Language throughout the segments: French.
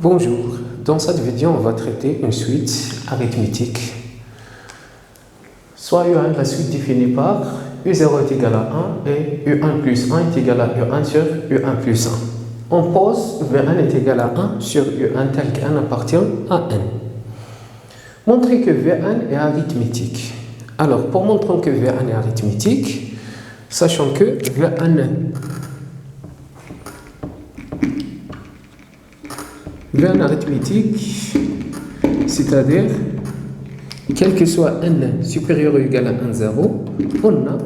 Bonjour, dans cette vidéo on va traiter une suite arithmétique. Soit U1, la suite définie par U0 est égal à 1 et U1 plus 1 est égal à U1 sur U1 plus 1. On pose V1 est égal à 1 sur U1 tel qu'N appartient à N. Montrer que V1 est arithmétique. Alors pour montrer que V1 est arithmétique, sachant que V1 arithmétique, c'est-à-dire quel que soit n supérieur ou égal à 1, 0, on a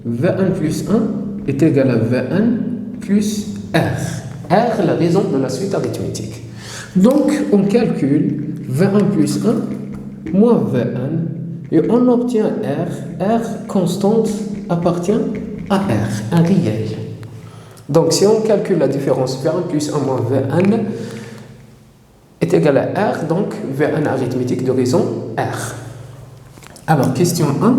V1 plus 1 est égal à V1 plus R. R, la raison de la suite arithmétique. Donc, on calcule V1 plus 1 moins V1 et on obtient R. R constante appartient à R, un réel. Donc, si on calcule la différence V1 plus 1 moins V1 est égal à R, donc V1 arithmétique de raison R. Alors, question 1,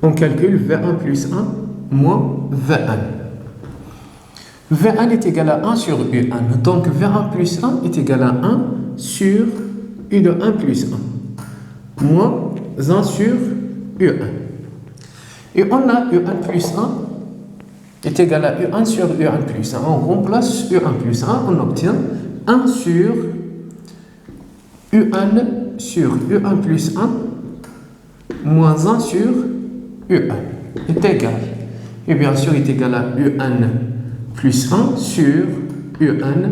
on calcule V1 plus 1 moins V1. V1 est égal à 1 sur U1, donc V1 plus 1 est égal à 1 sur U de 1 plus 1, moins 1 sur U1. Et on a U1 plus 1 est égal à U1 sur U1 plus 1. On remplace U1 plus 1, on obtient 1 sur U1 sur U1 plus 1 moins 1 sur U1 est égal. Et bien sûr, est égal à U1 plus 1 sur U1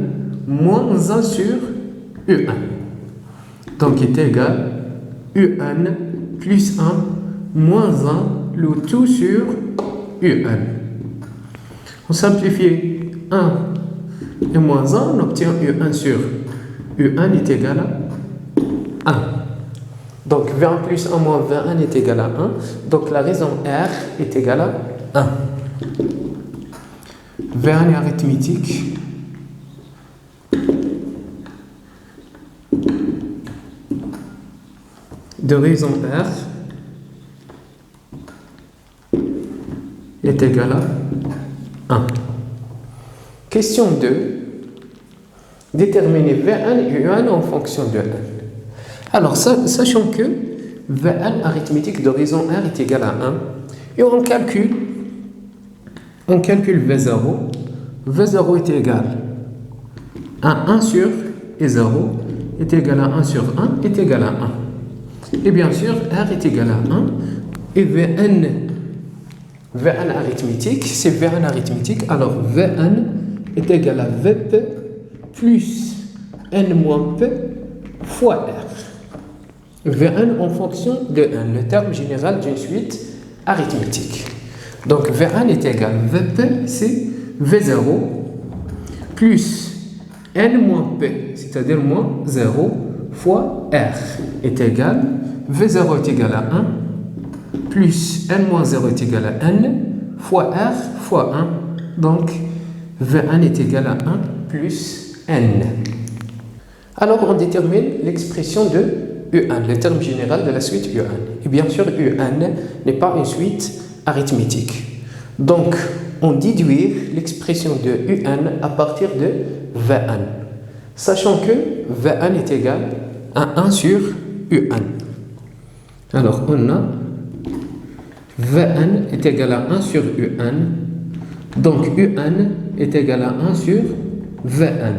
moins 1 sur U1. Donc, est égal U1 plus 1 moins 1, le tout sur U1. On simplifie 1 et moins 1, on obtient U1 sur U1 est égal à 1. Donc, V1 plus 1 moins V1 est égal à 1. Donc, la raison R est égale à 1. V1 est arithmétique. De raison R est égal à 1. Question 2. Déterminer V1 et U1 en fonction de N. Alors, sachant que V1 arithmétique de raison R est égal à 1, et on calcule V0. V0 est égal à 1 sur E0 est égal à 1 sur 1 est égal à 1. Et bien sûr, R est égal à 1. Et V1 arithmétique, c'est V1 arithmétique. Alors, V1 est égal à Vp plus N moins P fois R. V1 en fonction de N, le terme général d'une suite arithmétique. Donc, V1 est égal à Vp, c'est V0 plus N moins P, c'est-à-dire moins 0 fois R est égal, V0 est égal à 1 plus N moins 0 est égal à N fois R fois 1. Donc, V1 est égal à 1 plus N. Alors, on détermine l'expression de U1, le terme général de la suite U1. Et bien sûr, U1 n'est pas une suite arithmétique. Donc, on déduit l'expression de U1 à partir de V1, sachant que V1 est égal à 1 sur U1. Alors, on a V1 est égal à 1 sur U1. Donc, U1 est égal à 1 sur V1.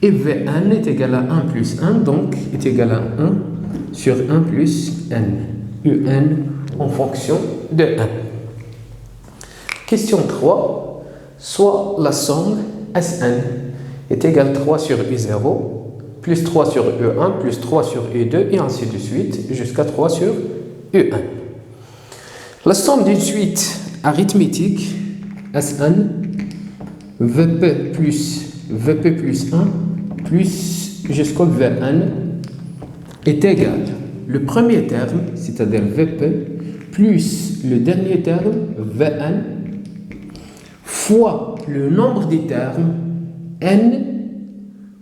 Et V1 est égal à 1 plus 1, donc est égal à 1 sur 1 plus N. UN en fonction de N. Question 3. Soit la somme Sn est égale à 3 sur U0 plus 3 sur U1 plus 3 sur U2 et ainsi de suite jusqu'à 3 sur U1. La somme d'une suite arithmétique Sn Vp plus 1 plus jusqu'au Vn est égal. Le premier terme, c'est-à-dire Vp, plus le dernier terme Vn fois le nombre des termes N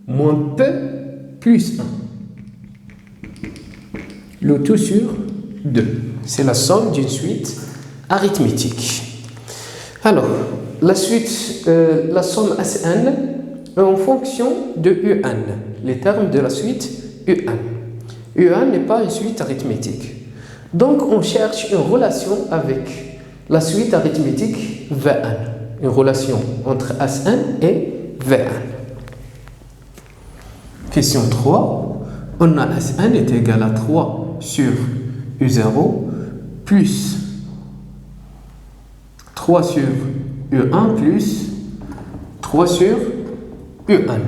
moins P plus 1. Le tout sur 2. C'est la somme d'une suite arithmétique. Alors, la somme Sn en fonction de UN, les termes de la suite UN. UN n'est pas une suite arithmétique. Donc, on cherche une relation avec la suite arithmétique VN, une relation entre SN et VN. Question 3. On a SN est égal à 3 sur U0 plus 3 sur U1 plus 3 sur UN.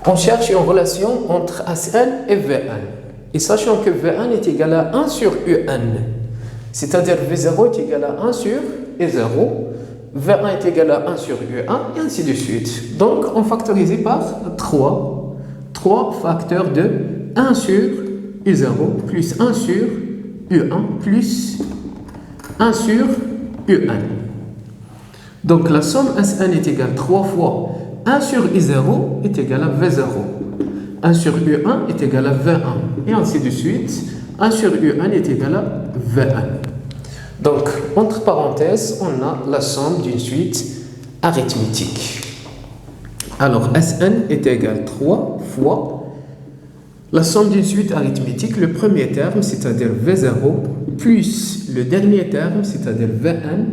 On cherche une relation entre SN et VN. Et sachant que Vn est égal à 1 sur Un, c'est-à-dire V0 est égal à 1 sur E0, V1 est égal à 1 sur U1, et ainsi de suite. Donc, on factorise par 3 facteurs de 1 sur U0 plus 1 sur U1 plus 1 sur UN. Donc, la somme Sn est égale 3 fois 1 sur U0 est égal à V0. 1 sur U1 est égal à V1. Et ainsi de suite, 1 sur U1 est égal à V1. Donc, entre parenthèses, on a la somme d'une suite arithmétique. Alors, Sn est égal à 3 fois la somme d'une suite arithmétique, le premier terme, c'est-à-dire V0, plus le dernier terme, c'est-à-dire Vn,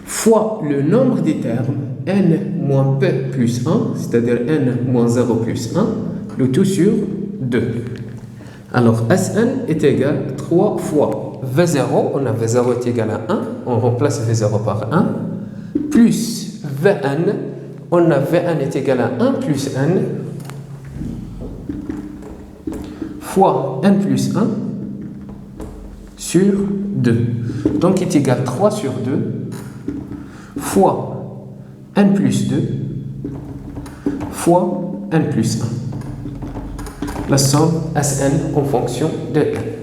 fois le nombre des termes, n moins p plus 1, c'est-à-dire n moins 0 plus 1, le tout sur 2. Alors, Sn est égal à 3 fois V0, on a V0 est égal à 1, on remplace V0 par 1, plus Vn, on a Vn est égal à 1 plus n, fois n plus 1 sur 2. Donc, est égal à 3 sur 2 fois n plus 2 fois n plus 1. La somme Sn en fonction de n.